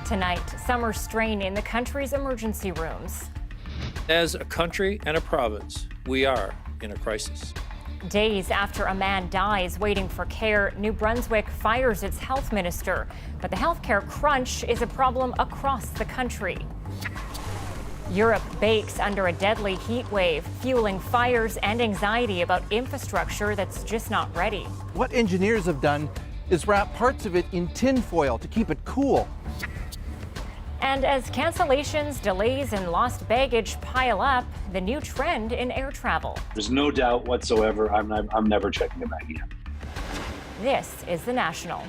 Tonight, summer strain in the country's emergency rooms. As a country and a province, we are in a crisis. Days after a man dies waiting for care, New Brunswick fires its health minister. But the healthcare crunch is a problem across the country. Europe bakes under a deadly heat wave, fueling fires and anxiety about infrastructure that's just not ready. What engineers have done is wrap parts of it in tin foil to keep it cool. And as cancellations, delays, and lost baggage pile up, the new trend in air travel. There's no doubt whatsoever I'm never checking a bag again. This is The National.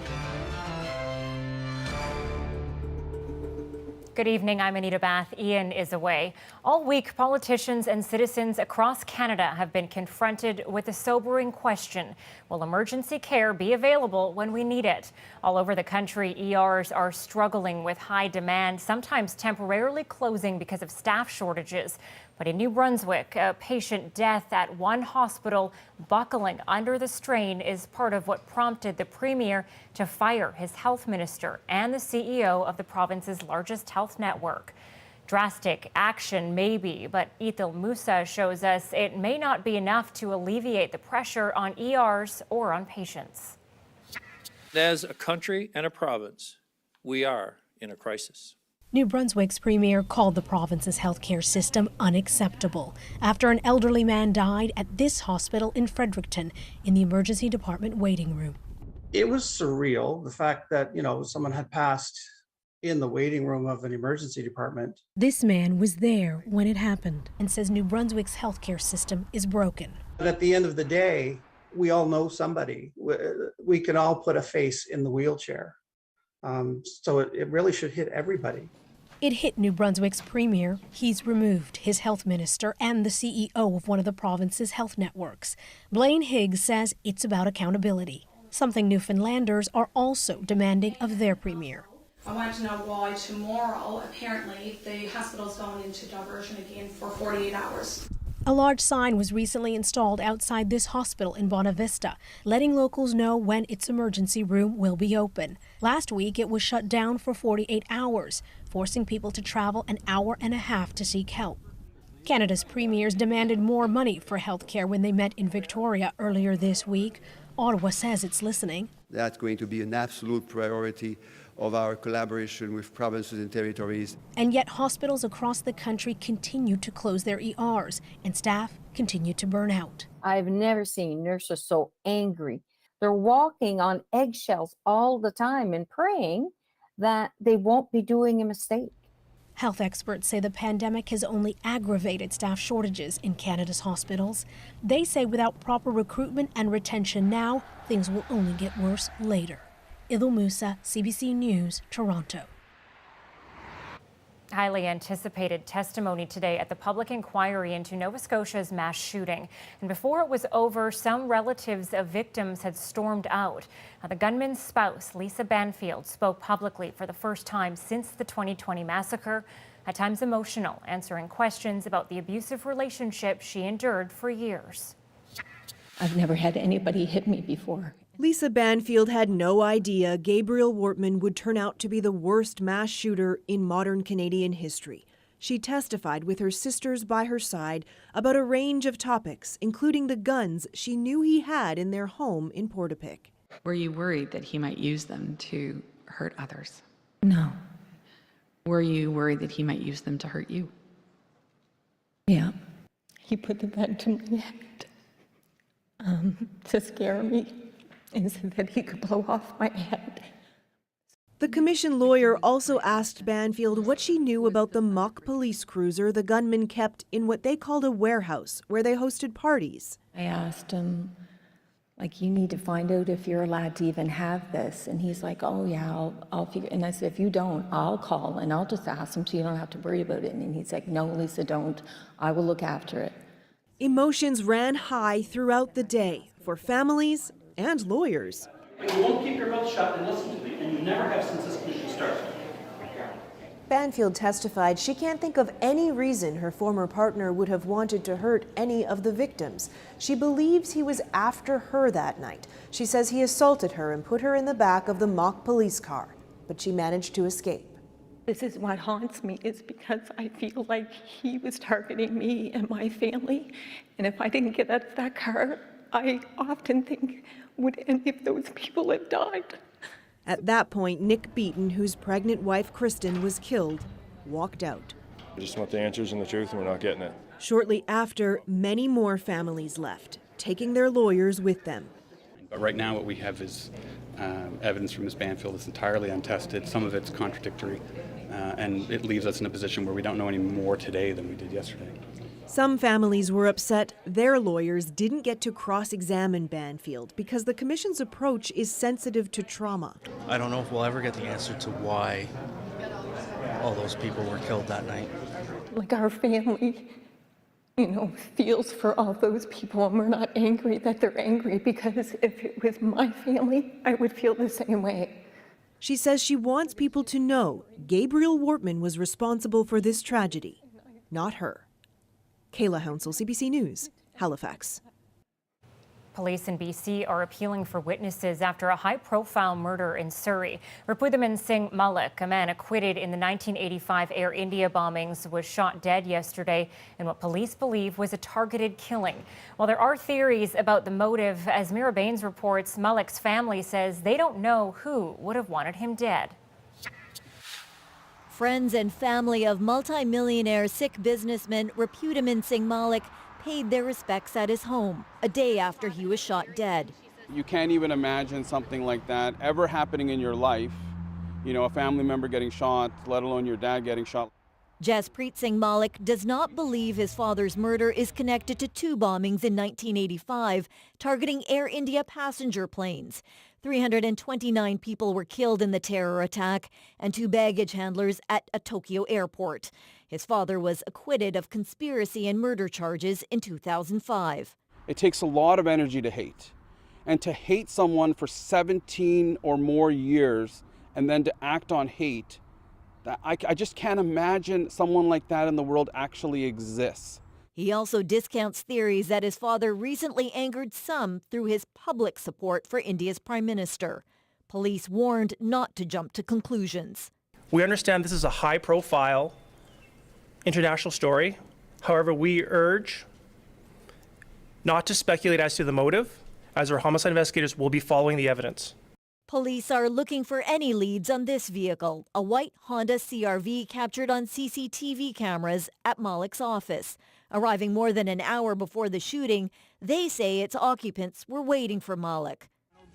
Good evening, I'm Anita Bath. Ian is away. All week, politicians and citizens across Canada have been confronted with a sobering question. Will emergency care be available when we need it? All over the country, ERs are struggling with high demand, sometimes temporarily closing because of staff shortages. But in New Brunswick, a patient death at one hospital buckling under the strain is part of what prompted the Premier to fire his health minister and the CEO of the province's largest health network. Drastic action maybe, but Ethel Musa shows us it may not be enough to alleviate the pressure on ERs or on patients. As a country and a province, we are in a crisis. New Brunswick's premier called the province's healthcare system unacceptable after an elderly man died at this hospital in Fredericton in the emergency department waiting room. It was surreal, the fact that, someone had passed in the waiting room of an emergency department. This man was there when it happened and says New Brunswick's healthcare system is broken. But at the end of the day, we all know somebody. We can all put a face in the wheelchair. So it really should hit everybody. It hit New Brunswick's premier. He's removed his health minister and the CEO of one of the province's health networks. Blaine Higgs says it's about accountability, something Newfoundlanders are also demanding of their premier. I want to know why tomorrow, apparently, the hospital's going into diversion again for 48 hours. A large sign was recently installed outside this hospital in Bonavista, letting locals know when its emergency room will be open. Last week, it was shut down for 48 hours, forcing people to travel an hour and a half to seek help. Canada's premiers demanded more money for healthcare when they met in Victoria earlier this week. Ottawa says it's listening. That's going to be an absolute priority of our collaboration with provinces and territories. And yet hospitals across the country continue to close their ERs and staff continue to burn out. I've never seen nurses so angry. They're walking on eggshells all the time and praying that they won't be doing a mistake. Health experts say the pandemic has only aggravated staff shortages in Canada's hospitals. They say without proper recruitment and retention now, things will only get worse later. Ethel Musa, CBC News, Toronto. Highly anticipated testimony today at the public inquiry into Nova Scotia's mass shooting. And before it was over, some relatives of victims had stormed out. Now, the gunman's spouse, Lisa Banfield, spoke publicly for the first time since the 2020 massacre, at times emotional, answering questions about the abusive relationship she endured for years. I've never had anybody hit me before. Lisa Banfield had no idea Gabriel Wortman would turn out to be the worst mass shooter in modern Canadian history. She testified with her sisters by her side about a range of topics, including the guns she knew he had in their home in Portapique. Were you worried that he might use them to hurt others? No. Were you worried that he might use them to hurt you? Yeah. He put the gun to my head to scare me. And so that he could blow off my head. The commission lawyer also asked Banfield what she knew about the mock police cruiser the gunman kept in what they called a warehouse, where they hosted parties. I asked him, you need to find out if you're allowed to even have this. And he's like, oh yeah, I'll figure. And I said, if you don't, I'll call and I'll just ask him so you don't have to worry about it. And he's like, no, Lisa, don't. I will look after it. Emotions ran high throughout the day for families and lawyers. You won't keep your mouth shut and listen to me, and you never have since this commission started. Banfield testified she can't think of any reason her former partner would have wanted to hurt any of the victims. She believes he was after her that night. She says he assaulted her and put her in the back of the mock police car, but she managed to escape. This is what haunts me, is because I feel like he was targeting me and my family. And if I didn't get out of that car, I often think, would any of those people have died? At that point, Nick Beaton, whose pregnant wife Kristen was killed, walked out. I just want the answers and the truth, and we're not getting it. Shortly after, many more families left, taking their lawyers with them. But right now what we have is evidence from Ms. Banfield that's entirely untested. Some of it's contradictory, and it leaves us in a position where we don't know any more today than we did yesterday. Some families were upset their lawyers didn't get to cross-examine Banfield because the commission's approach is sensitive to trauma. I don't know if we'll ever get the answer to why all those people were killed that night. Like, our family, feels for all those people, and we're not angry that they're angry, because if it was my family, I would feel the same way. She says she wants people to know Gabriel Wortman was responsible for this tragedy, not her. Kayla Hounsell, CBC News, Halifax. Police in BC are appealing for witnesses after a high-profile murder in Surrey. Hanomansing Malik, a man acquitted in the 1985 Air India bombings, was shot dead yesterday in what police believe was a targeted killing. While there are theories about the motive, as Mira Baines reports, Malik's family says they don't know who would have wanted him dead. Friends and family of multi-millionaire Sikh businessman Hanomansing Malik paid their respects at his home a day after he was shot dead. You can't even imagine something like that ever happening in your life. A family member getting shot, let alone your dad getting shot. Jaspreet Singh Malik does not believe his father's murder is connected to two bombings in 1985 targeting Air India passenger planes. 329 people were killed in the terror attack and two baggage handlers at a Tokyo airport. His father was acquitted of conspiracy and murder charges in 2005. It takes a lot of energy to hate. And to hate someone for 17 or more years and then to act on hate, I just can't imagine someone like that in the world actually exists. He also discounts theories that his father recently angered some through his public support for India's Prime Minister. Police warned not to jump to conclusions. We understand this is a high-profile international story. However, we urge not to speculate as to the motive, as our homicide investigators will be following the evidence. Police are looking for any leads on this vehicle, a white Honda CR-V captured on CCTV cameras at Malik's office. Arriving more than an hour before the shooting, they say its occupants were waiting for Malik.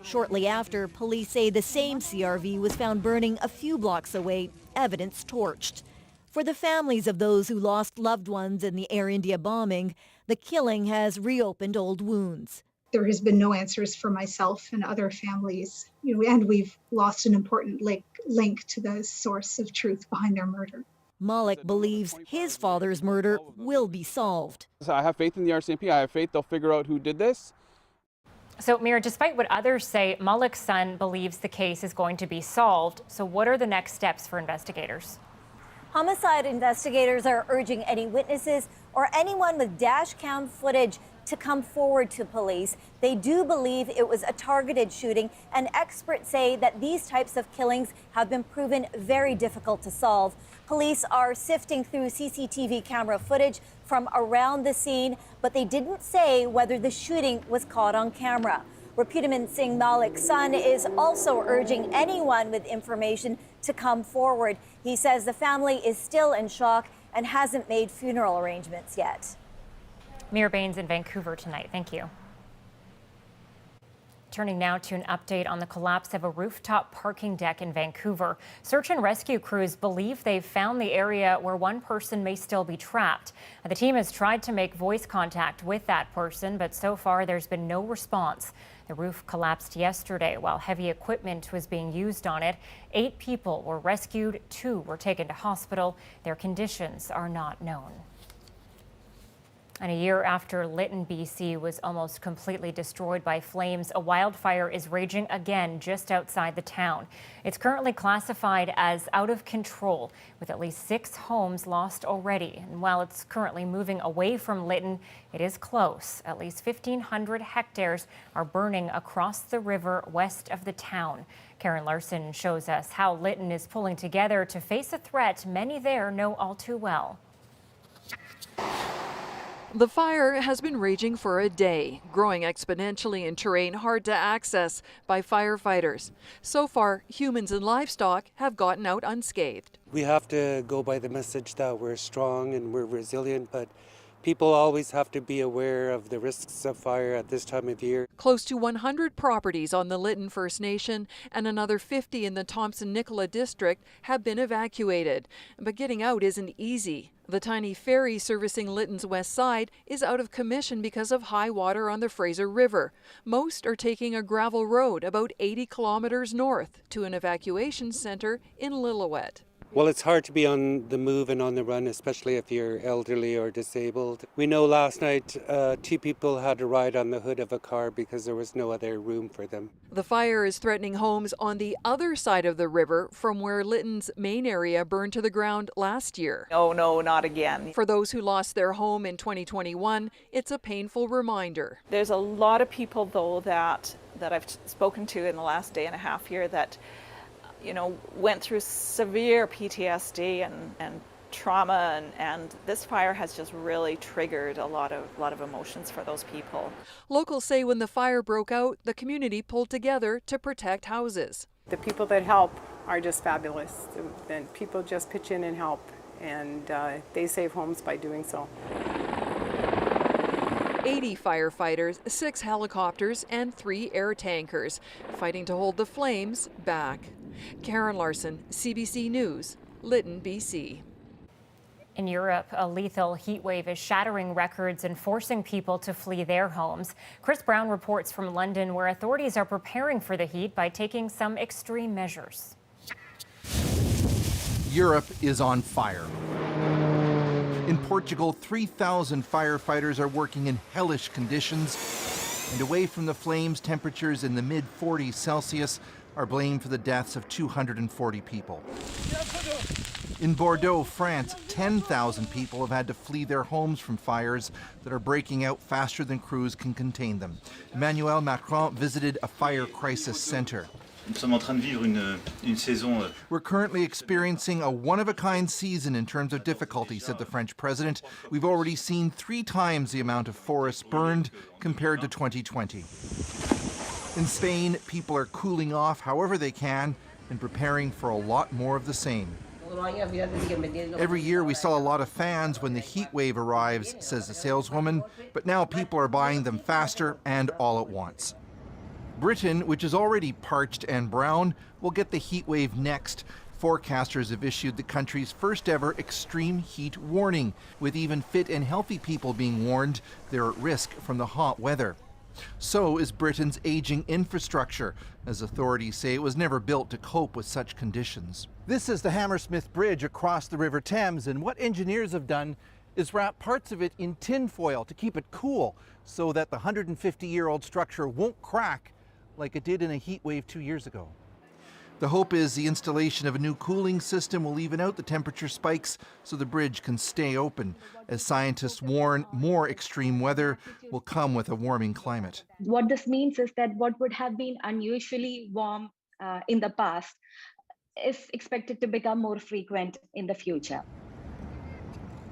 Shortly after, police say the same CR-V was found burning a few blocks away, evidence torched. For the families of those who lost loved ones in the Air India bombing, the killing has reopened old wounds. There has been no answers for myself and other families, and we've lost an important link to the source of truth behind their murder. Malik believes his father's murder will be solved. I have faith in the RCMP. I have faith they'll figure out who did this. So, Mira, despite what others say, Malik's son believes the case is going to be solved. So what are the next steps for investigators? Homicide investigators are urging any witnesses or anyone with dash cam footage to come forward to police. They do believe it was a targeted shooting, and experts say that these types of killings have been proven very difficult to solve. Police are sifting through CCTV camera footage from around the scene, but they didn't say whether the shooting was caught on camera. Hanomansing Malik's son is also urging anyone with information to come forward. He says the family is still in shock and hasn't made funeral arrangements yet. Mira Baines in Vancouver tonight. Thank you. Turning now to an update on the collapse of a rooftop parking deck in Vancouver. Search and rescue crews believe they've found the area where one person may still be trapped. The team has tried to make voice contact with that person, but so far there's been no response. The roof collapsed yesterday while heavy equipment was being used on it. 8 people were rescued, 2 were taken to hospital. Their conditions are not known. And a year after Lytton, BC was almost completely destroyed by flames, a wildfire is raging again just outside the town. It's currently classified as out of control, with at least 6 homes lost already. And while it's currently moving away from Lytton, it is close. At least 1,500 hectares are burning across the river west of the town. Karen Larson shows us how Lytton is pulling together to face a threat many there know all too well. The fire has been raging for a day, growing exponentially in terrain hard to access by firefighters. So far, humans and livestock have gotten out unscathed. We have to go by the message that we're strong and we're resilient, but people always have to be aware of the risks of fire at this time of year. Close to 100 properties on the Lytton First Nation and another 50 in the Thompson-Nicola district have been evacuated. But getting out isn't easy. The tiny ferry servicing Lytton's west side is out of commission because of high water on the Fraser River. Most are taking a gravel road about 80 kilometers north to an evacuation center in Lillooet. Well, it's hard to be on the move and on the run, especially if you're elderly or disabled. We know last night 2 people had to ride on the hood of a car because there was no other room for them. The fire is threatening homes on the other side of the river from where Lytton's main area burned to the ground last year. Oh no, not again. For those who lost their home in 2021, it's a painful reminder. There's a lot of people though that I've spoken to in the last day and a half here that went through severe PTSD and trauma, and this fire has just really triggered a lot of emotions for those people. Locals say when the fire broke out, the community pulled together to protect houses. The people that help are just fabulous. And people just pitch in and help, and they save homes by doing so. 80 firefighters, 6 helicopters, and 3 air tankers fighting to hold the flames back. Karen Larson, CBC News, Lytton, BC. In Europe, a lethal heat wave is shattering records and forcing people to flee their homes. Chris Brown reports from London, where authorities are preparing for the heat by taking some extreme measures. Europe is on fire. In Portugal, 3,000 firefighters are working in hellish conditions, and away from the flames, temperatures in the mid-40s Celsius are blamed for the deaths of 240 people. In Bordeaux, France, 10,000 people have had to flee their homes from fires that are breaking out faster than crews can contain them. Emmanuel Macron visited a fire crisis center. We're currently experiencing a one-of-a-kind season in terms of difficulty, said the French president. We've already seen 3 times the amount of forests burned compared to 2020. In Spain, people are cooling off however they can and preparing for a lot more of the same. Every year we sell a lot of fans when the heat wave arrives, says the saleswoman, but now people are buying them faster and all at once. Britain, which is already parched and brown, will get the heat wave next. Forecasters have issued the country's first ever extreme heat warning, with even fit and healthy people being warned they're at risk from the hot weather. So is Britain's aging infrastructure, as authorities say it was never built to cope with such conditions. This is the Hammersmith Bridge across the River Thames, and what engineers have done is wrap parts of it in tin foil to keep it cool so that the 150-year-old structure won't crack like it did in a heat wave 2 years ago. The hope is the installation of a new cooling system will even out the temperature spikes so the bridge can stay open. As scientists warn, more extreme weather will come with a warming climate. What this means is that what would have been unusually warm in the past is expected to become more frequent in the future.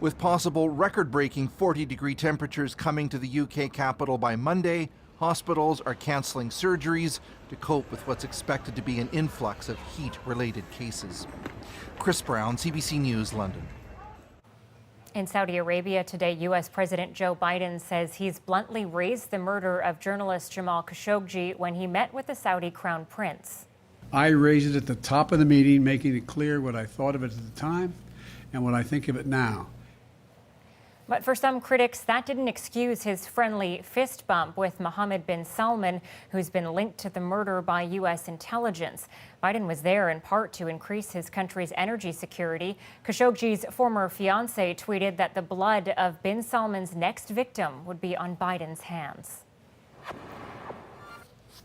With possible record-breaking 40-degree temperatures coming to the UK capital by Monday, hospitals are cancelling surgeries to cope with what's expected to be an influx of heat-related cases. Chris Brown, CBC News, London. In Saudi Arabia today, U.S. President Joe Biden says he's bluntly raised the murder of journalist Jamal Khashoggi when he met with the Saudi Crown Prince. I raised it at the top of the meeting, making it clear what I thought of it at the time and what I think of it now. But for some critics, that didn't excuse his friendly fist bump with Mohammed bin Salman, who's been linked to the murder by U.S. intelligence. Biden was there in part to increase his country's energy security. Khashoggi's former fiancée tweeted that the blood of bin Salman's next victim would be on Biden's hands.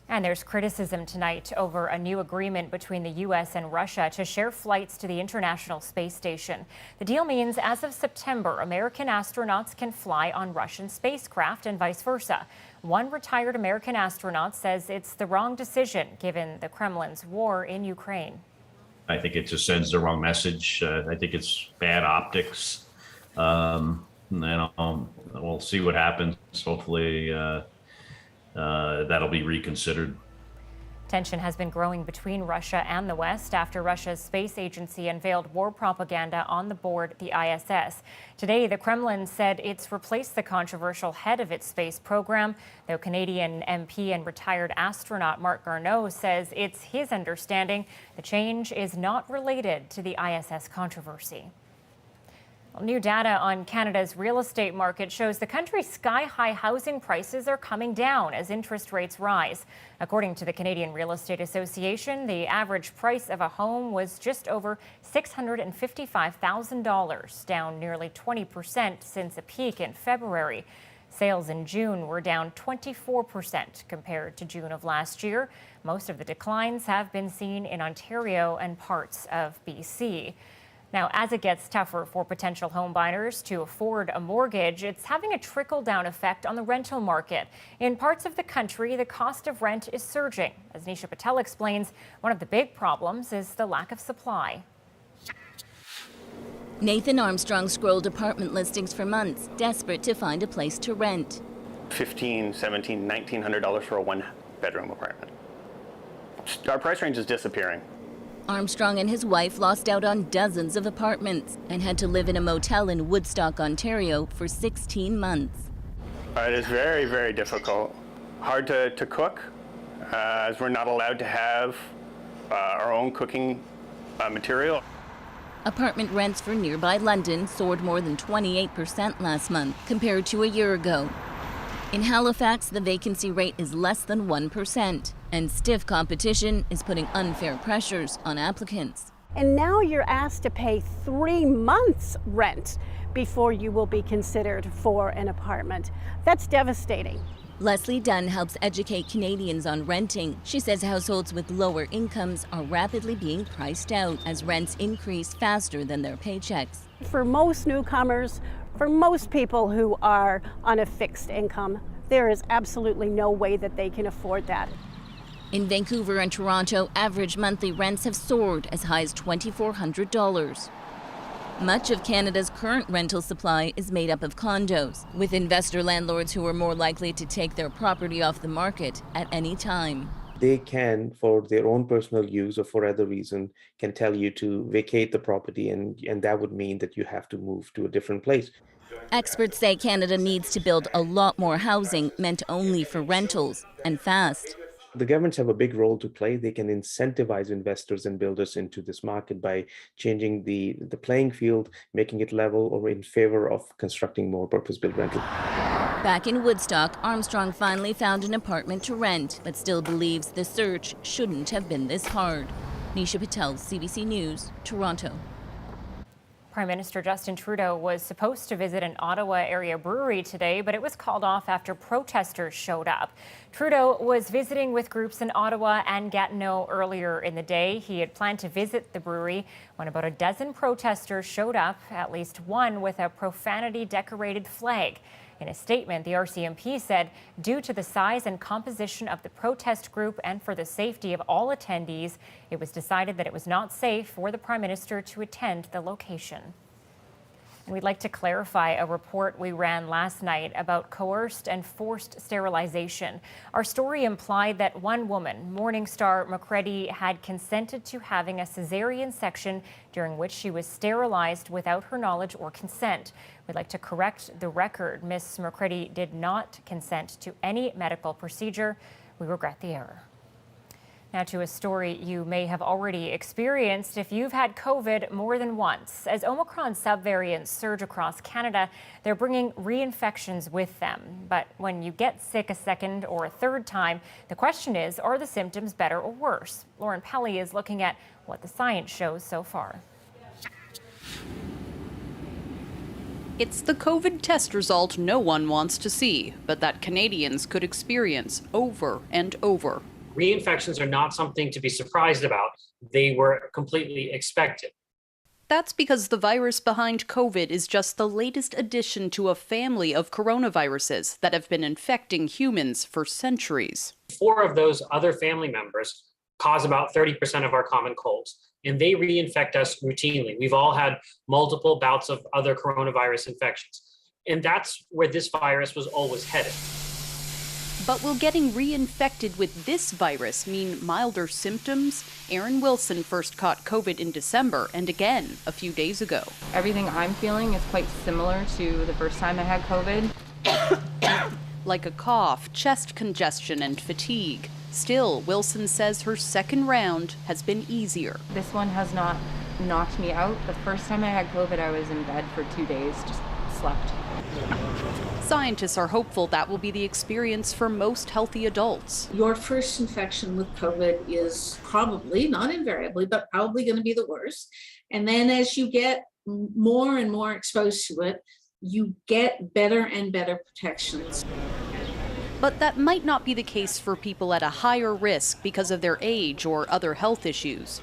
And there's criticism tonight over a new agreement between the U.S. and Russia to share flights to the International Space Station. The deal means as of September, American astronauts can fly on Russian spacecraft and vice versa. One retired American astronaut says it's the wrong decision given the Kremlin's war in Ukraine. I think it just sends the wrong message. I think it's bad optics. And we'll see what happens. Hopefully, that'll be reconsidered. Tension has been growing between Russia and the West after Russia's space agency unveiled war propaganda on the board, the ISS. Today, the Kremlin said it's replaced the controversial head of its space program, though Canadian MP and retired astronaut Marc Garneau says it's his understanding the change is not related to the ISS controversy. New data on Canada's real estate market shows the country's sky-high housing prices are coming down as interest rates rise. According to the Canadian Real Estate Association, the average price of a home was just over $655,000, down nearly 20% since a peak in February. Sales in June were down 24% compared to June of last year. Most of the declines have been seen in Ontario and parts of BC. Now, as it gets tougher for potential home buyers to afford a mortgage, it's having a trickle-down effect on the rental market. In parts of the country, the cost of rent is surging. As Nisha Patel explains, one of the big problems is the lack of supply. Nathan Armstrong scrolled apartment listings for months, desperate to find a place to rent. $1,500, $1,700, $1,900 for a one-bedroom apartment. Our price range is disappearing. Armstrong and his wife lost out on dozens of apartments and had to live in a motel in Woodstock, Ontario for 16 months. It is very, very difficult. Hard to cook, as we're not allowed to have our own cooking material. Apartment rents for nearby London soared more than 28% last month compared to a year ago. In Halifax, the vacancy rate is less than 1%, and stiff competition is putting unfair pressures on applicants. And now you're asked to pay 3 months' rent before you will be considered for an apartment. That's devastating. Leslie Dunn helps educate Canadians on renting. She says households with lower incomes are rapidly being priced out as rents increase faster than their paychecks. For most newcomers, for most people who are on a fixed income, there is absolutely no way that they can afford that. In Vancouver and Toronto, average monthly rents have soared as high as $2,400. Much of Canada's current rental supply is made up of condos, with investor landlords who are more likely to take their property off the market at any time. They can, for their own personal use or for other reason, can tell you to vacate the property, and that would mean that you have to move to a different place. Experts say Canada needs to build a lot more housing meant only for rentals, and fast. The governments have a big role to play. They can incentivize investors and builders into this market by changing the playing field, making it level, or in favor of constructing more purpose-built rental. Back in Woodstock, Armstrong finally found an apartment to rent, but still believes the search shouldn't have been this hard. Nisha Patel, CBC News, Toronto. Prime Minister Justin Trudeau was supposed to visit an Ottawa area brewery today, but it was called off after protesters showed up. Trudeau was visiting with groups in Ottawa and Gatineau earlier in the day. He had planned to visit the brewery when about a dozen protesters showed up, at least one with a profanity-decorated flag. In a statement, the RCMP said, due to the size and composition of the protest group and for the safety of all attendees, it was decided that it was not safe for the Prime Minister to attend the location. And we'd like to clarify a report we ran last night about coerced and forced sterilization. Our story implied that one woman, Morningstar McCready, had consented to having a cesarean section during which she was sterilized without her knowledge or consent. We'd like to correct the record. Ms. McCready did not consent to any medical procedure. We regret the error. Now to a story you may have already experienced if you've had COVID more than once. As Omicron subvariants surge across Canada, they're bringing reinfections with them. But when you get sick a second or a third time, the question is, are the symptoms better or worse? Lauren Pelly is looking at what the science shows so far. It's the COVID test result no one wants to see, but that Canadians could experience over and over. Reinfections are not something to be surprised about. They were completely expected. That's because the virus behind COVID is just the latest addition to a family of coronaviruses that have been infecting humans for centuries. 4 of those other family members cause about 30% of our common colds, and they reinfect us routinely. We've all had multiple bouts of other coronavirus infections, and that's where this virus was always headed. But will getting reinfected with this virus mean milder symptoms? Erin Wilson first caught COVID in December and again a few days ago. Everything I'm feeling is quite similar to the first time I had COVID. Like a cough, chest congestion, and fatigue. Still, Wilson says her second round has been easier. This one has not knocked me out. The first time I had COVID, I was in bed for 2 days, just slept. Scientists are hopeful that will be the experience for most healthy adults. Your first infection with COVID is probably, not invariably, but probably going to be the worst. And then as you get more and more exposed to it, you get better and better protections. But that might not be the case for people at a higher risk because of their age or other health issues.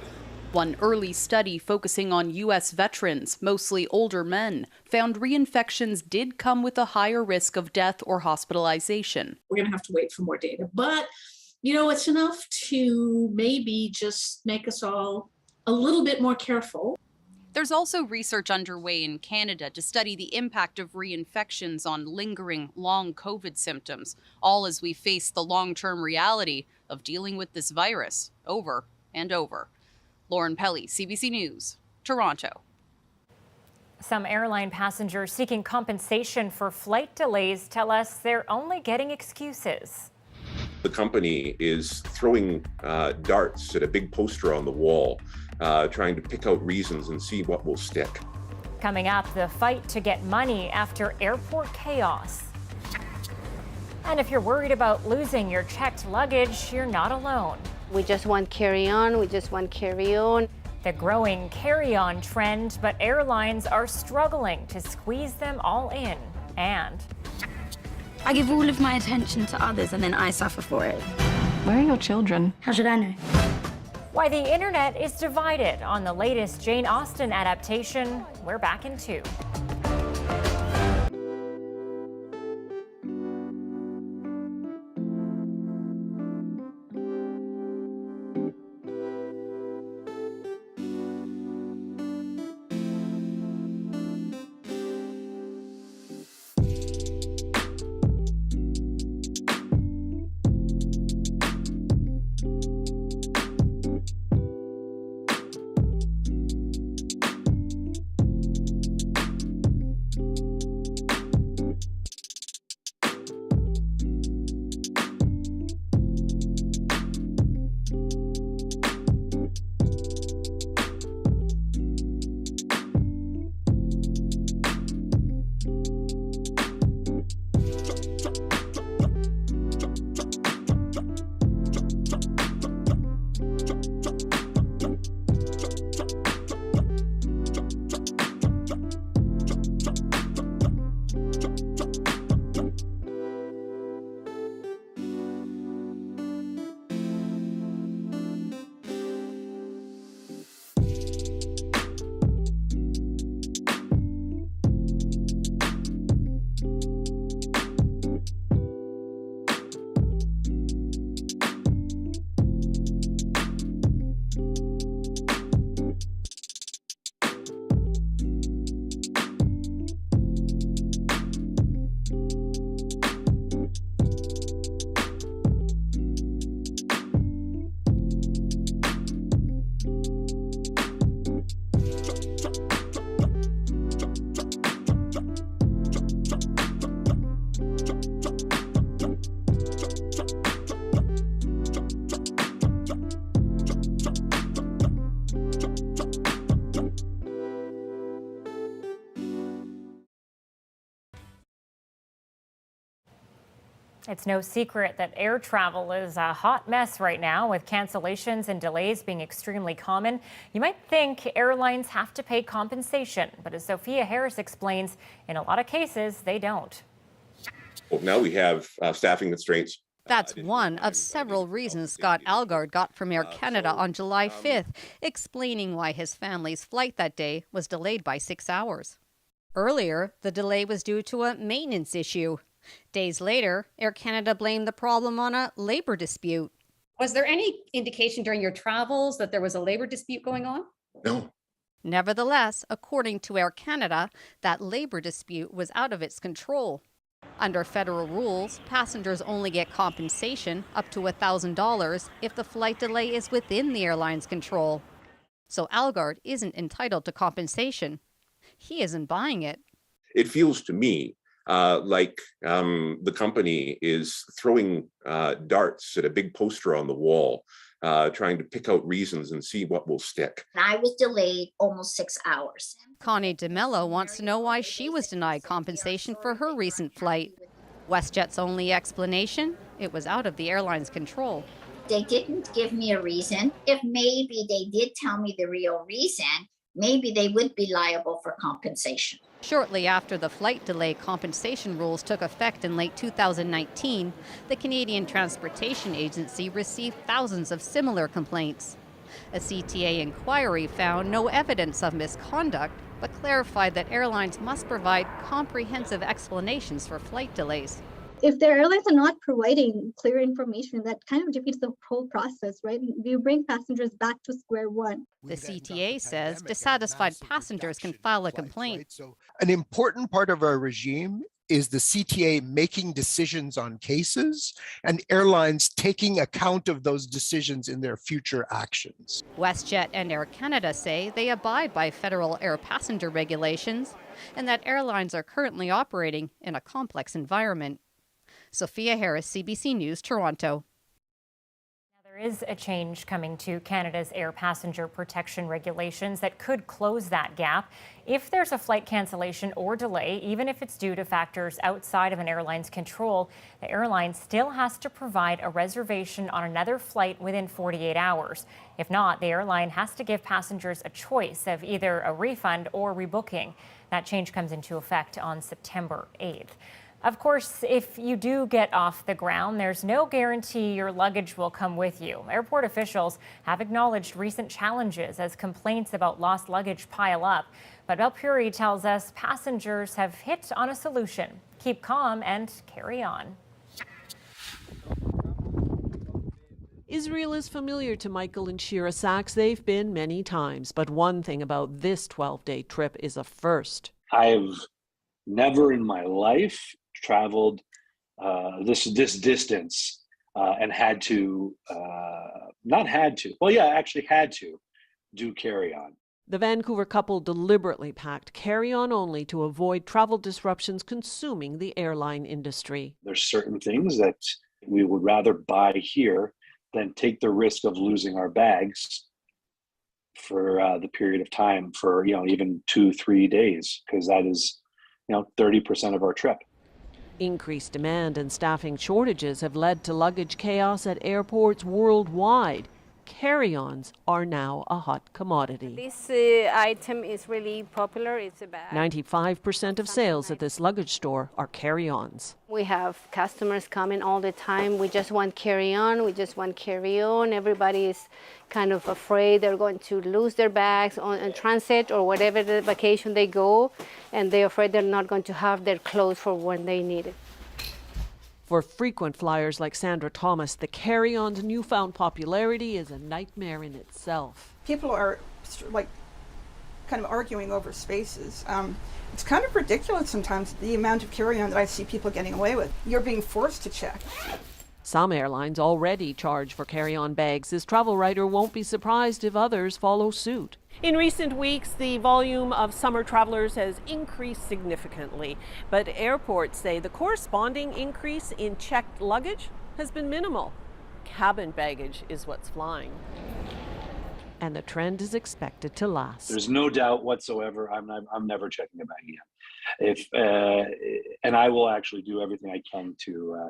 One early study focusing on U.S. veterans, mostly older men, found reinfections did come with a higher risk of death or hospitalization. We're going to have to wait for more data, but it's enough to maybe just make us all a little bit more careful. There's also research underway in Canada to study the impact of reinfections on lingering long COVID symptoms, all as we face the long-term reality of dealing with this virus over and over. Lauren Pelly, CBC News, Toronto. Some airline passengers seeking compensation for flight delays tell us they're only getting excuses. The company is throwing darts at a big poster on the wall, trying to pick out reasons and see what will stick. Coming up, the fight to get money after airport chaos. And if you're worried about losing your checked luggage, you're not alone. We just want carry-on, we just want carry-on. The growing carry-on trend, but airlines are struggling to squeeze them all in. And I give all of my attention to others and then I suffer for it. Where are your children? How should I know? Why the internet is divided on the latest Jane Austen adaptation. We're back in 2. It's no secret that air travel is a hot mess right now, with cancellations and delays being extremely common. You might think airlines have to pay compensation, but as Sophia Harris explains, in a lot of cases, they don't. Well, now we have staffing constraints. That's one of several reasons Scott Algard got from Air Canada on July 5th, explaining why his family's flight that day was delayed by 6 hours. Earlier, the delay was due to a maintenance issue. Days later, Air Canada blamed the problem on a labor dispute. Was there any indication during your travels that there was a labor dispute going on? No. Nevertheless, according to Air Canada, that labor dispute was out of its control. Under federal rules, passengers only get compensation up to $1,000 if the flight delay is within the airline's control. So Algard isn't entitled to compensation. He isn't buying it. It feels to me like the company is throwing darts at a big poster on the wall, trying to pick out reasons and see what will stick. I was delayed almost 6 hours. Connie DeMello wants to know why she was denied compensation for her recent flight. WestJet's only explanation? It was out of the airline's control. They didn't give me a reason. If maybe they did tell me the real reason, maybe they would be liable for compensation. Shortly after the flight delay compensation rules took effect in late 2019, the Canadian Transportation Agency received thousands of similar complaints. A CTA inquiry found no evidence of misconduct, but clarified that airlines must provide comprehensive explanations for flight delays. If the airlines are not providing clear information, that kind of defeats the whole process, right? You bring passengers back to square one. The CTA says dissatisfied passengers can file a complaint. An important part of our regime is the CTA making decisions on cases and airlines taking account of those decisions in their future actions. WestJet and Air Canada say they abide by federal air passenger regulations and that airlines are currently operating in a complex environment. Sophia Harris, CBC News, Toronto. There is a change coming to Canada's air passenger protection regulations that could close that gap. If there's a flight cancellation or delay, even if it's due to factors outside of an airline's control, the airline still has to provide a reservation on another flight within 48 hours. If not, the airline has to give passengers a choice of either a refund or rebooking. That change comes into effect on September 8th. Of course, if you do get off the ground, there's no guarantee your luggage will come with you. Airport officials have acknowledged recent challenges as complaints about lost luggage pile up. But Belpuri tells us passengers have hit on a solution. Keep calm and carry on. Israel is familiar to Michael and Shira Sachs. They've been many times, but one thing about this 12-day trip is a first. I've never in my life traveled this distance and had to do carry-on. The Vancouver couple deliberately packed carry-on only to avoid travel disruptions consuming the airline industry. There's certain things that we would rather buy here than take the risk of losing our bags for the period of time for even 2-3 days, because that is 30% of our trip. Increased demand and staffing shortages have led to luggage chaos at airports worldwide. Carry-ons are now a hot commodity. This item is really popular. It's a bag. 95% of sales at this luggage store are carry-ons. We have customers coming all the time. We just want carry-on. We just want carry-on. Everybody is kind of afraid they're going to lose their bags on transit or whatever the vacation they go, and they're afraid they're not going to have their clothes for when they need it. For frequent flyers like Sandra Thomas, the carry-on's newfound popularity is a nightmare in itself. People are kind of arguing over spaces. It's kind of ridiculous sometimes, the amount of carry-on that I see people getting away with. You're being forced to check. Some airlines already charge for carry-on bags. This travel writer won't be surprised if others follow suit. In recent weeks, the volume of summer travelers has increased significantly, but airports say the corresponding increase in checked luggage has been minimal. Cabin baggage is what's flying. and the trend is expected to last. There's no doubt whatsoever. I'm never checking a bag again. And I will actually do everything I can to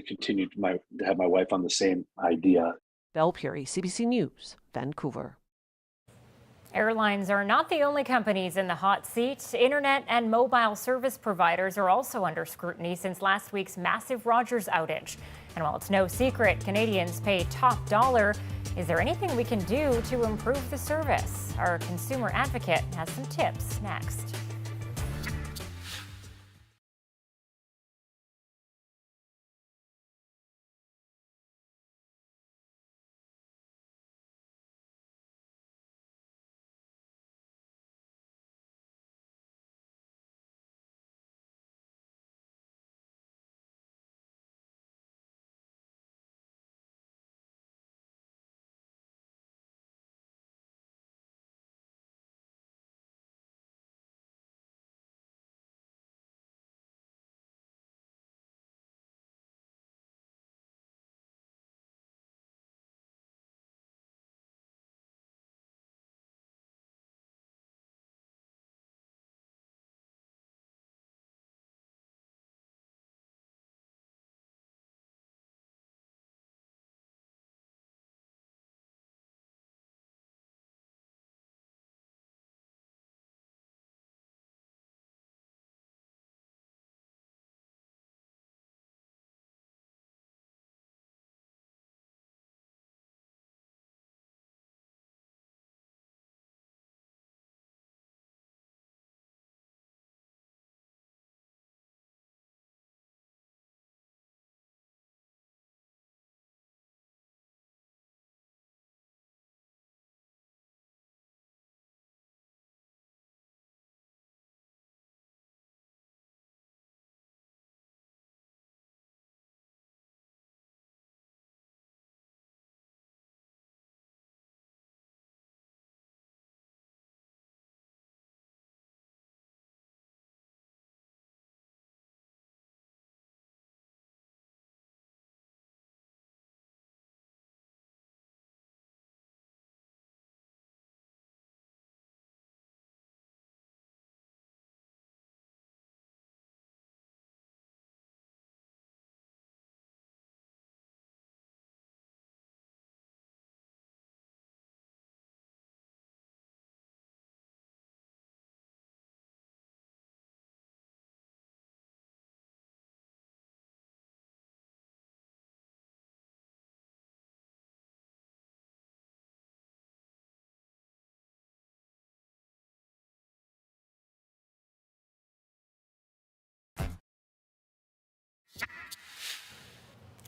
continue to have my wife on the same idea. Belle Puri, CBC News, Vancouver. Airlines are not the only companies in the hot seat. Internet and mobile service providers are also under scrutiny since last week's massive Rogers outage. And while it's no secret Canadians pay top dollar, is there anything we can do to improve the service? Our consumer advocate has some tips next.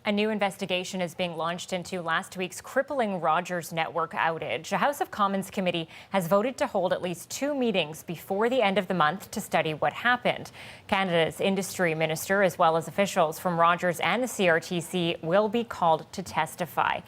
A new investigation is being launched into last week's crippling Rogers network outage. A House of Commons committee has voted to hold at least 2 meetings before the end of the month to study what happened. Canada's industry minister, as well as officials from Rogers and the CRTC, will be called to testify.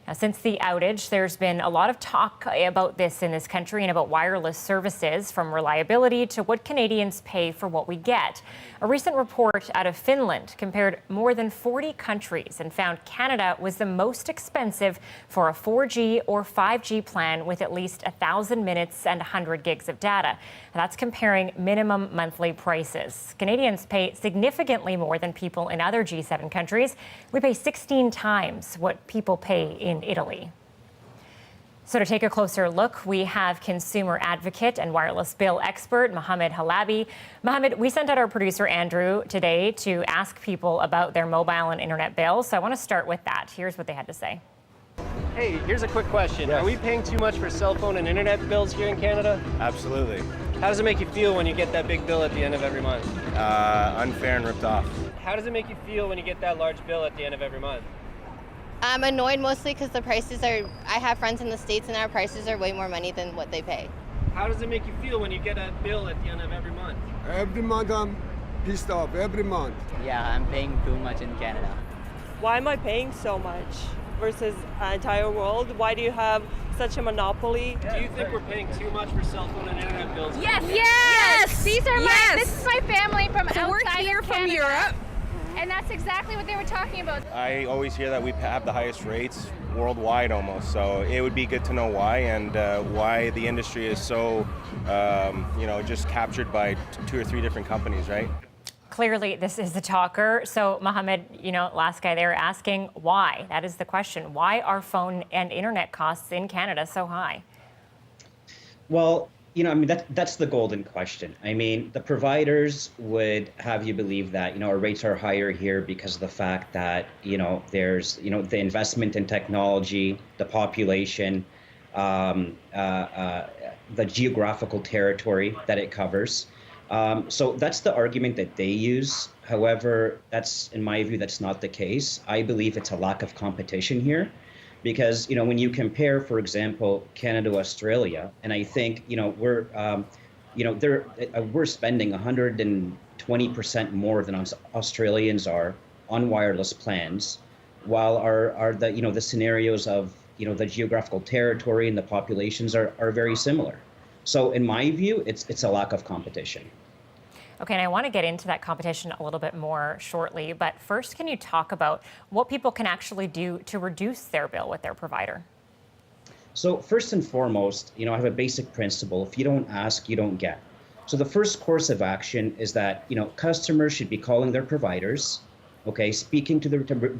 Now, since the outage, there's been a lot of talk about this in this country and about wireless services, from reliability to what Canadians pay for what we get. A recent report out of Finland compared more than 40 countries and found Canada was the most expensive for a 4G or 5G plan with at least 1,000 minutes and 100 gigs of data. And that's comparing minimum monthly prices. Canadians pay significantly more than people in other G7 countries. We pay 16 times what people pay in Italy. So to take a closer look, we have consumer advocate and wireless bill expert Mohammed Halabi. Mohammed, we sent out our producer Andrew today to ask people about their mobile and internet bills. So I want to start with that. Here's what they had to say. Hey, here's a quick question. Yes. Are we paying too much for cell phone and internet bills here in Canada? Absolutely. How does it make you feel when you get that big bill at the end of every month? Unfair and ripped off. How does it make you feel when you get that large bill at the end of every month? I'm annoyed mostly because the prices are, I have friends in the States and our prices are way more money than what they pay. How does it make you feel when you get a bill at the end of every month? Every month I'm pissed off, every month. Yeah, I'm paying too much in Canada. Why am I paying so much versus the entire world? Why do you have such a monopoly? Do you think we're paying too much for cell phone and internet bills? Yes! Yes! These are this is my family from outside we're here of from Canada. Europe. And that's exactly what they were talking about. I always hear that we have the highest rates worldwide almost, so it would be good to know why and why the industry is so, just captured by 2 or 3 different companies, right? Clearly, this is the talker. So, Mohammed, last guy there asking why. That is the question. Why are phone and internet costs in Canada so high? Well, that's the golden question. I mean, the providers would have you believe that, our rates are higher here because of the fact that, there's, the investment in technology, the population, the geographical territory that it covers. So that's the argument that they use. However, in my view, that's not the case. I believe it's a lack of competition here. Because, when you compare, for example, Canada to Australia, and I think, we're spending 120% more than Australians are on wireless plans, while the scenarios of, the geographical territory and the populations are very similar. So in my view, it's a lack of competition. Okay, and I want to get into that competition a little bit more shortly, but first, can you talk about what people can actually do to reduce their bill with their provider? So first and foremost, I have a basic principle. If you don't ask, you don't get. So the first course of action is that, customers should be calling their providers, okay, speaking to the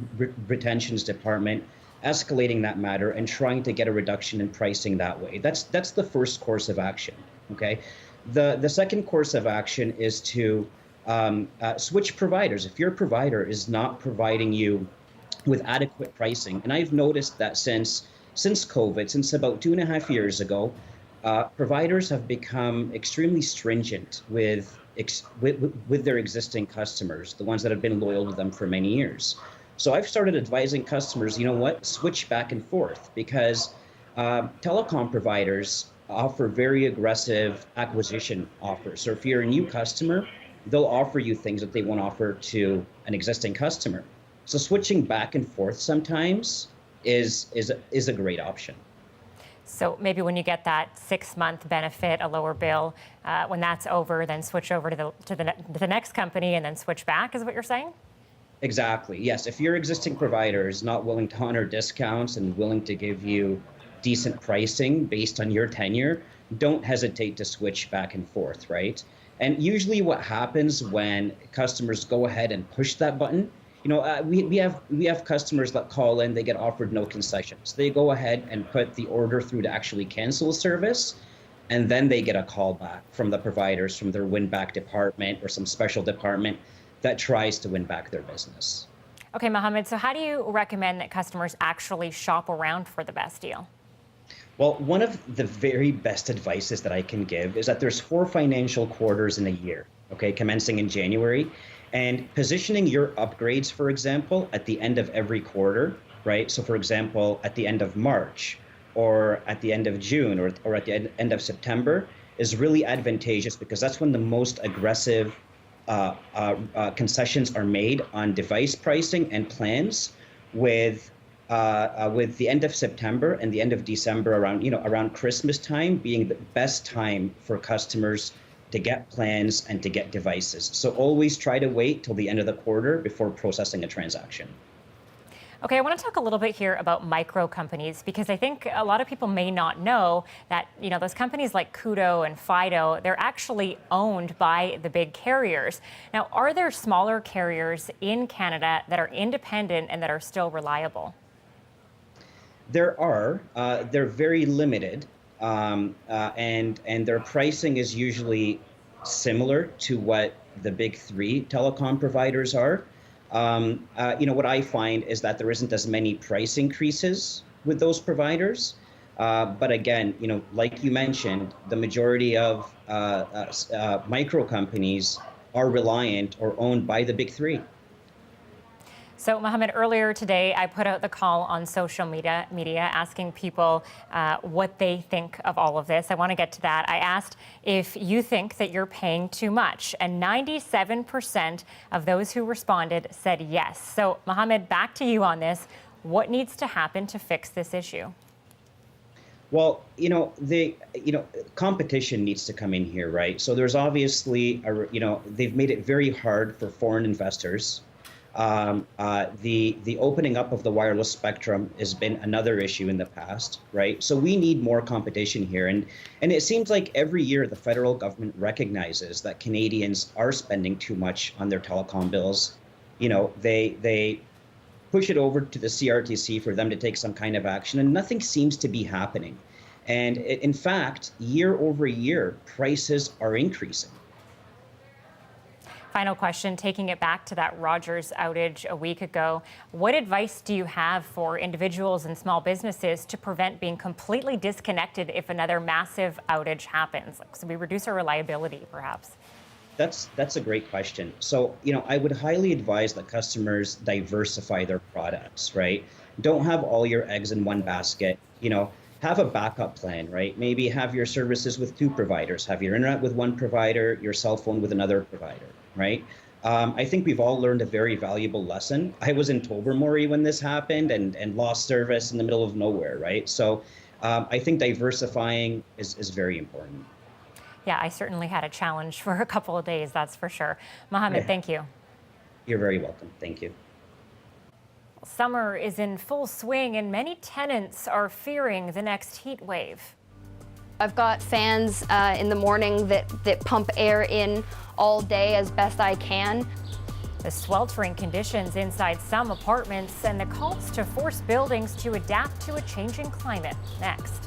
retentions department, escalating that matter, and trying to get a reduction in pricing that way. That's the first course of action, okay? The second course of action is to switch providers. If your provider is not providing you with adequate pricing, and I've noticed that since COVID, since about 2.5 years ago, providers have become extremely stringent with their existing customers, the ones that have been loyal to them for many years. So I've started advising customers, switch back and forth, because telecom providers offer very aggressive acquisition offers. So if you're a new customer, they'll offer you things that they won't offer to an existing customer. So switching back and forth sometimes is a great option. So maybe when you get that 6-month benefit, a lower bill, when that's over, then switch over to the next company and then switch back, is what you're saying? Exactly. Yes. If your existing provider is not willing to honor discounts and willing to give you decent pricing based on your tenure, don't hesitate to switch back and forth, right? And usually what happens when customers go ahead and push that button, we have customers that call in, they get offered no concessions. They go ahead and put the order through to actually cancel a service, and then they get a call back from the providers, from their win-back department or some special department that tries to win back their business. Okay, Mohammed, so how do you recommend that customers actually shop around for the best deal? Well, one of the very best advices that I can give is that there's 4 financial quarters in a year, okay, commencing in January, and positioning your upgrades, for example, at the end of every quarter, right? So for example, at the end of March or at the end of June or at the end of September is really advantageous, because that's when the most aggressive concessions are made on device pricing and plans, with the end of September and the end of December, around Christmas time, being the best time for customers to get plans and to get devices. So always try to wait till the end of the quarter before processing a transaction. Okay, I want to talk a little bit here about micro companies, because I think a lot of people may not know that, those companies like Koodo and Fido, they're actually owned by the big carriers. Now, are there smaller carriers in Canada that are independent and that are still reliable? There are. They're very limited, and their pricing is usually similar to what the big 3 telecom providers are. What I find is that there isn't as many price increases with those providers. But again, like you mentioned, the majority of micro companies are reliant or owned by the big 3. So, Mohammed, earlier today, I put out the call on social media asking people what they think of all of this. I want to get to that. I asked if you think that you're paying too much, and 97% of those who responded said yes. So, Mohammed, back to you on this. What needs to happen to fix this issue? Well, competition needs to come in here, right? So there's obviously, they've made it very hard for foreign investors The opening up of the wireless spectrum has been another issue in the past, right? So we need more competition here, and it seems like every year the federal government recognizes that Canadians are spending too much on their telecom bills. You know, they push it over to the CRTC for them to take some kind of action, and nothing seems to be happening. And in fact, year over year, prices are increasing. Final question, taking it back to that Rogers outage a week ago. What advice do you have for individuals and small businesses to prevent being completely disconnected if another massive outage happens? So we reduce our reliability, perhaps. That's a great question. So, you know, I would highly advise that customers diversify their products, right? Don't have all your eggs in one basket. You know, have a backup plan, right? Maybe have your services with two providers, have your internet with one provider, your cell phone with another provider, right? I think we've all learned a very valuable lesson. I was in Tobermory when this happened and lost service in the middle of nowhere, right? So I think diversifying is very important. Yeah, I certainly had a challenge for a couple of days, that's for sure. Mohammed, thank you. You're very welcome. Thank you. Summer is in full swing and many tenants are fearing the next heat wave. I've got fans in the morning that pump air in all day as best I can. The sweltering conditions inside some apartments and the calls to force buildings to adapt to a changing climate. Next.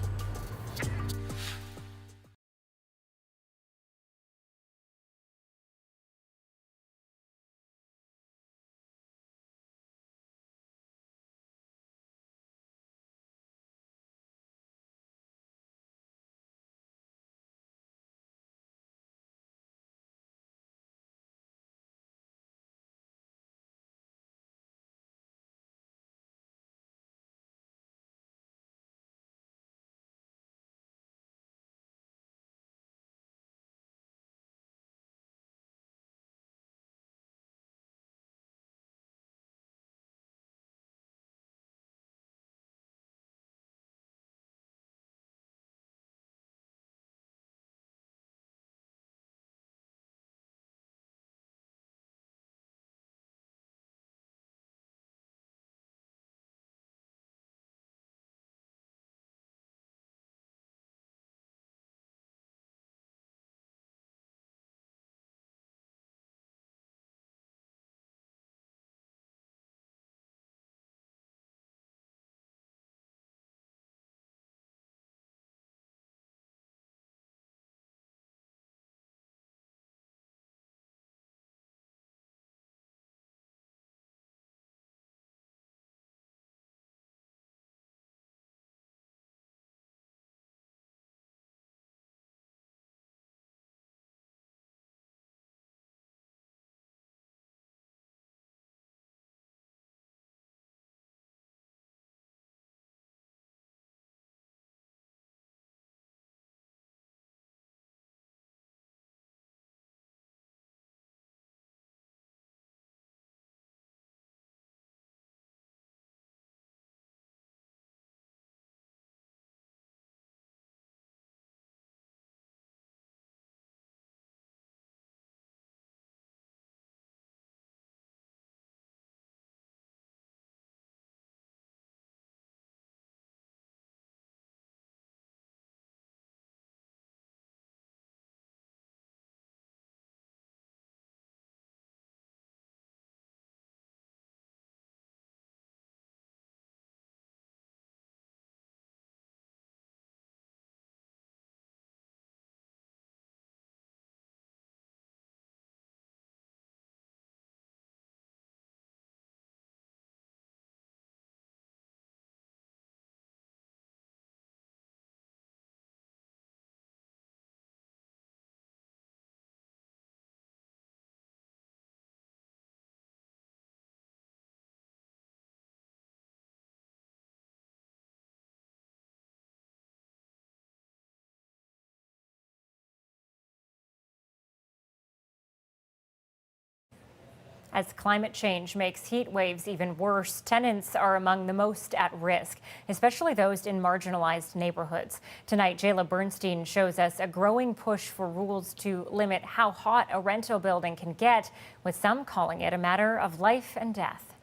As climate change makes heat waves even worse, tenants are among the most at risk, especially those in marginalized neighborhoods. Tonight, Jayla Bernstein shows us a growing push for rules to limit how hot a rental building can get, with some calling it a matter of life and death.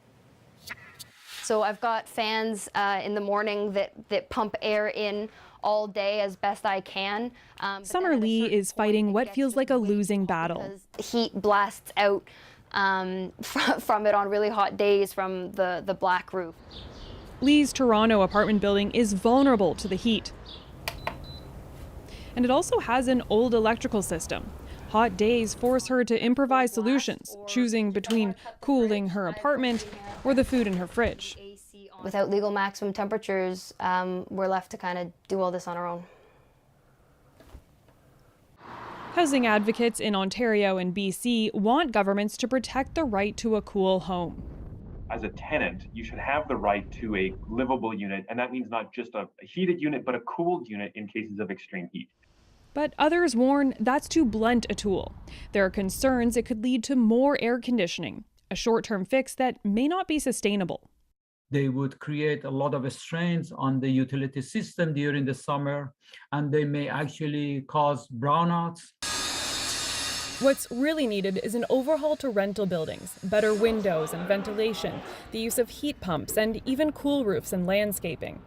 So I've got fans in the morning that pump air in all day as best I can. Summer Lee is fighting what feels like a losing battle. Heat blasts out from it on really hot days from the black roof. Lee's Toronto apartment building is vulnerable to the heat. And it also has an old electrical system. Hot days force her to improvise solutions, choosing between cooling her apartment or the food in her fridge. Without legal maximum temperatures, we're left to kind of do all this on our own. Housing advocates in Ontario and BC want governments to protect the right to a cool home. As a tenant, you should have the right to a livable unit, and that means not just a heated unit, but a cooled unit in cases of extreme heat. But others warn that's too blunt a tool. There are concerns it could lead to more air conditioning, a short-term fix that may not be sustainable. They would create a lot of strains on the utility system during the summer, and they may actually cause brownouts. What's really needed is an overhaul to rental buildings, better windows and ventilation, the use of heat pumps, and even cool roofs and landscaping.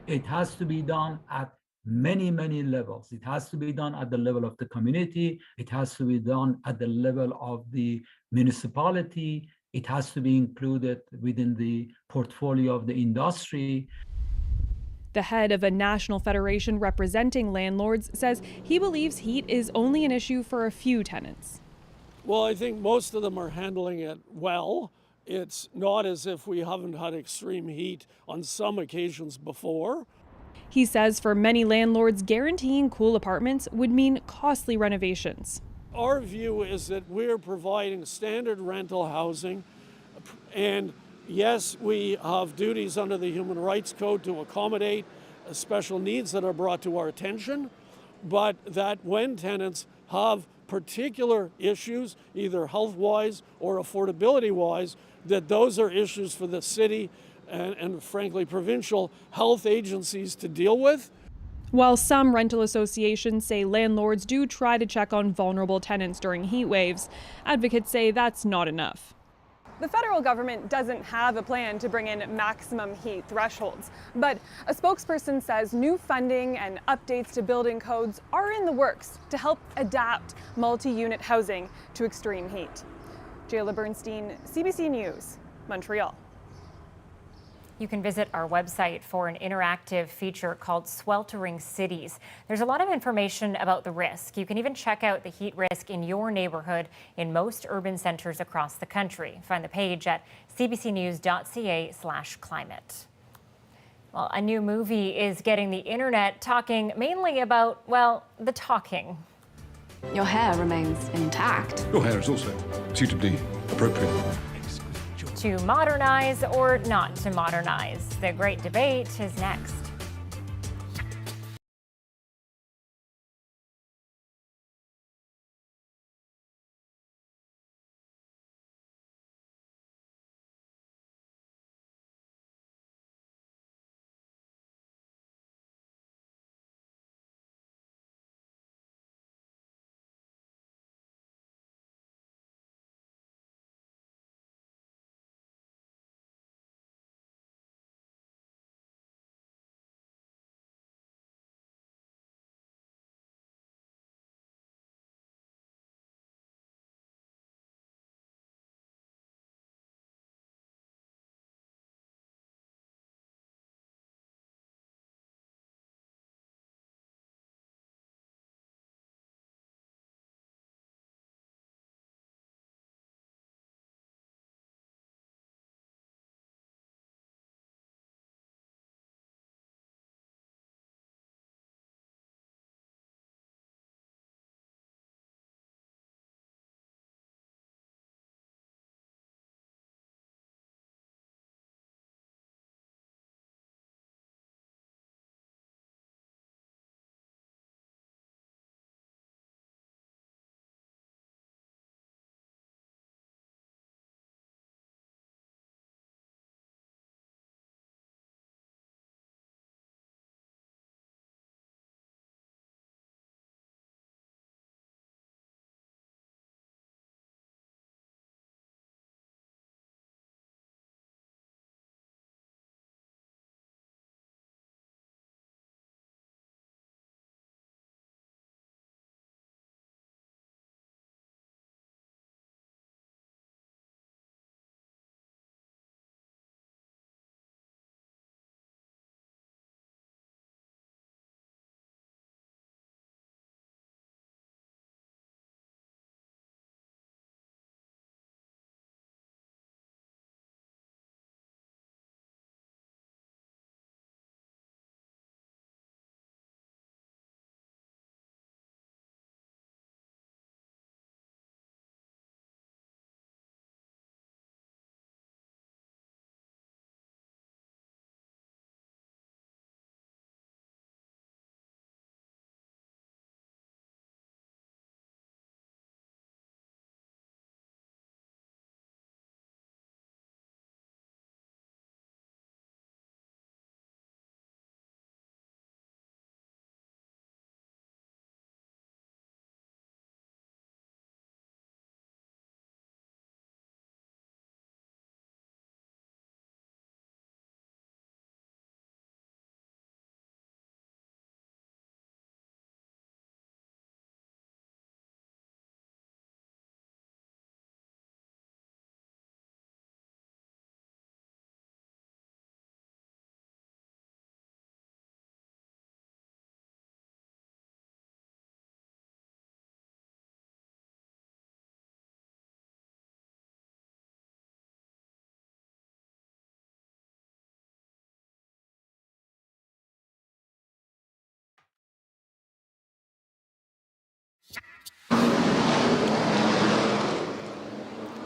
It has to be done at many levels. It has to be done at the level of the community. It has to be done at the level of the municipality. It has to be included within the portfolio of the industry. The head of a national federation representing landlords says he believes heat is only an issue for a few tenants. Well, I think most of them are handling it well. It's not as if we haven't had extreme heat on some occasions before. He says for many landlords, guaranteeing cool apartments would mean costly renovations. Our view is that we're providing standard rental housing, and yes, we have duties under the Human Rights Code to accommodate special needs that are brought to our attention, but that when tenants have particular issues, either health-wise or affordability-wise, that those are issues for the city and frankly provincial health agencies to deal with. While some rental associations say landlords do try to check on vulnerable tenants during heat waves, advocates say that's not enough. The federal government doesn't have a plan to bring in maximum heat thresholds, but a spokesperson says new funding and updates to building codes are in the works to help adapt multi-unit housing to extreme heat. Jayla Bernstein, CBC News, Montreal. You can visit our website for an interactive feature called Sweltering Cities. There's a lot of information about the risk. You can even check out the heat risk in your neighborhood in most urban centers across the country. Find the page at cbcnews.ca/climate. Well, a new movie is getting the internet talking mainly about, well, the talking. Your hair remains intact. Your hair is also suitably appropriate. To modernize or not to modernize? The great debate is next.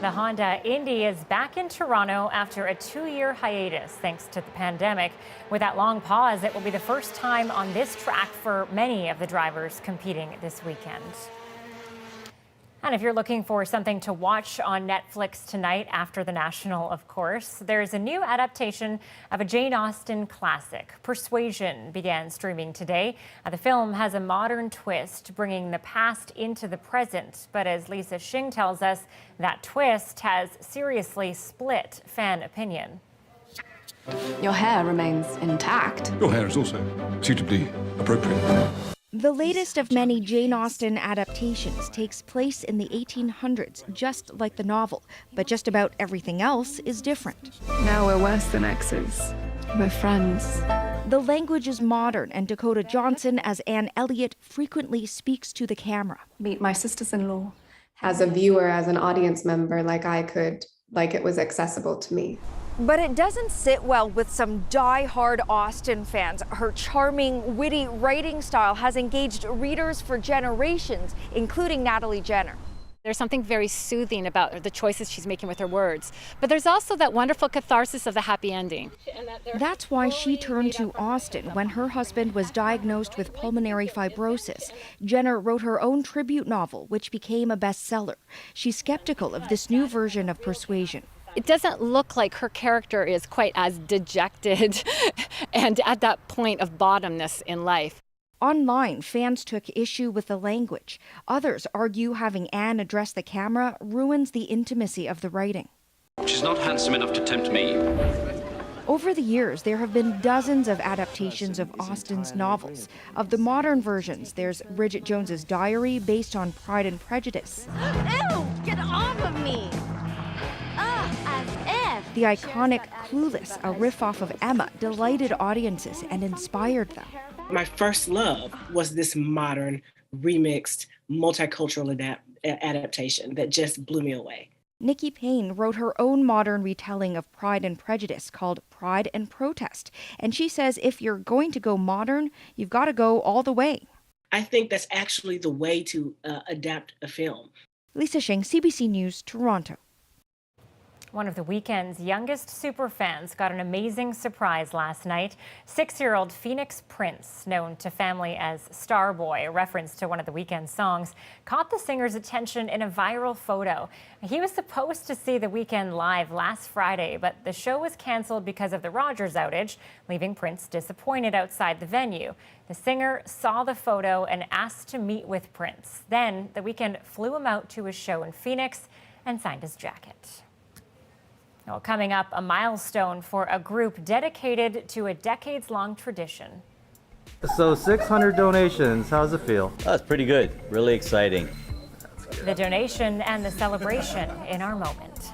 The Honda Indy is back in Toronto after a 2-year hiatus thanks to the pandemic. With that long pause, it will be the first time on this track for many of the drivers competing this weekend. And if you're looking for something to watch on Netflix tonight after The National, of course, there's a new adaptation of a Jane Austen classic. Persuasion began streaming today. The film has a modern twist, bringing the past into the present. But as Lisa Shing tells us, that twist has seriously split fan opinion. Your hair remains intact. Your hair is also suitably appropriate. The latest of many Jane Austen adaptations takes place in the 1800s, just like the novel, but just about everything else is different. Now we're worse than exes. We're friends. The language is modern, and Dakota Johnson as Anne Elliot frequently speaks to the camera. Meet my sisters-in-law. As a viewer, as an audience member, it was accessible to me. But it doesn't sit well with some die-hard Austen fans. Her charming, witty writing style has engaged readers for generations, including Natalie Jenner. There's something very soothing about the choices she's making with her words. But there's also that wonderful catharsis of the happy ending. That's why she turned to Austen when her husband was diagnosed with pulmonary fibrosis. Jenner wrote her own tribute novel, which became a bestseller. She's skeptical of this new version of Persuasion. It doesn't look like her character is quite as dejected and at that point of bottomness in life. Online, fans took issue with the language. Others argue having Anne address the camera ruins the intimacy of the writing. She's not handsome enough to tempt me. Over the years, there have been dozens of adaptations of Austen's novels. Of the modern versions, there's Bridget Jones's Diary, based on Pride and Prejudice. Ew! Get off of me! As if! The iconic Clueless, a riff off of Emma, delighted audiences and inspired them. My first love was this modern, remixed, multicultural adaptation that just blew me away. Nikki Payne wrote her own modern retelling of Pride and Prejudice called Pride and Protest. And she says if you're going to go modern, you've got to go all the way. I think that's actually the way to adapt a film. Lisa Shing, CBC News, Toronto. One of the weekend's youngest superfans got an amazing surprise last night. 6-year-old Phoenix Prince, known to family as Starboy, a reference to one of the weekend's songs, caught the singer's attention in a viral photo. He was supposed to see The Weeknd live last Friday, but the show was canceled because of the Rogers outage, leaving Prince disappointed outside the venue. The singer saw the photo and asked to meet with Prince. Then The Weeknd flew him out to his show in Phoenix and signed his jacket. Well, coming up, a milestone for a group dedicated to a decades-long tradition. So 600 donations, how's it feel? That's pretty good, really exciting. The donation and the celebration in our moment.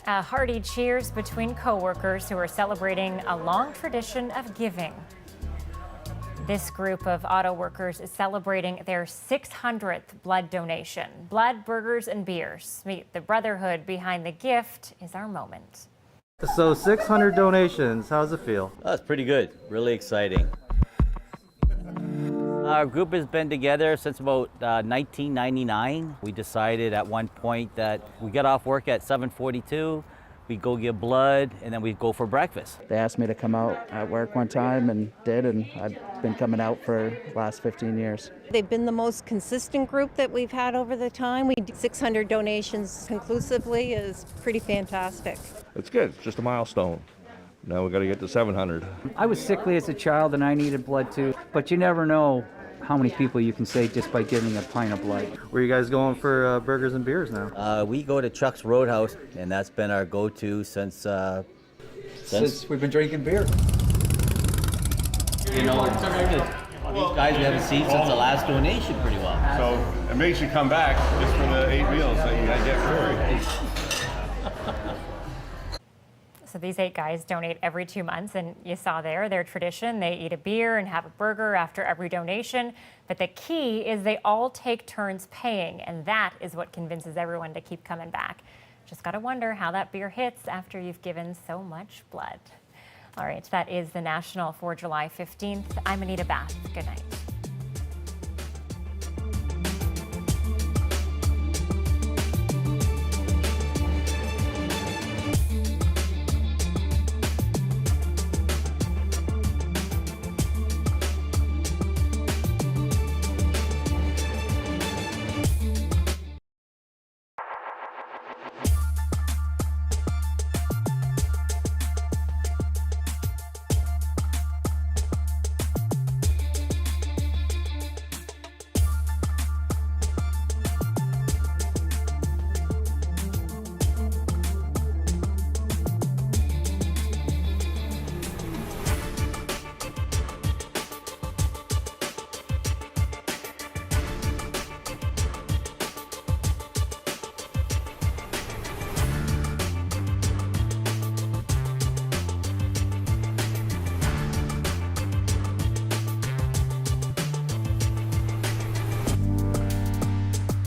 A hearty cheers between co-workers who are celebrating a long tradition of giving. This group of auto workers is celebrating their 600th blood donation. Blood, burgers, and beers. Meet the brotherhood behind the gift is our moment. So 600 donations, how's it feel? Oh, it's pretty good. Really exciting. Our group has been together since about 1999. We decided at one point that we get off work at 7:42, we go give blood, and then we go for breakfast. They asked me to come out at work one time and did, and I've been coming out for the last 15 years. They've been the most consistent group that we've had over the time. We do 600 donations conclusively is pretty fantastic. It's good. It's just a milestone. Now we got to get to 700. I was sickly as a child and I needed blood too, but you never know how many people you can save just by giving a pint of blood. Where are you guys going for burgers and beers now? We go to Chuck's Roadhouse, and that's been our go-to since we've been drinking beer. You know, these guys we haven't seen since the last donation pretty well. So it makes you come back just for the 8 meals that you gotta get for free. So these 8 guys donate every 2 months, and you saw there their tradition. They eat a beer and have a burger after every donation. But the key is they all take turns paying, and that is what convinces everyone to keep coming back. Just gotta wonder how that beer hits after you've given so much blood. All right, that is the National for July 15th. I'm Anita Bath. Good night.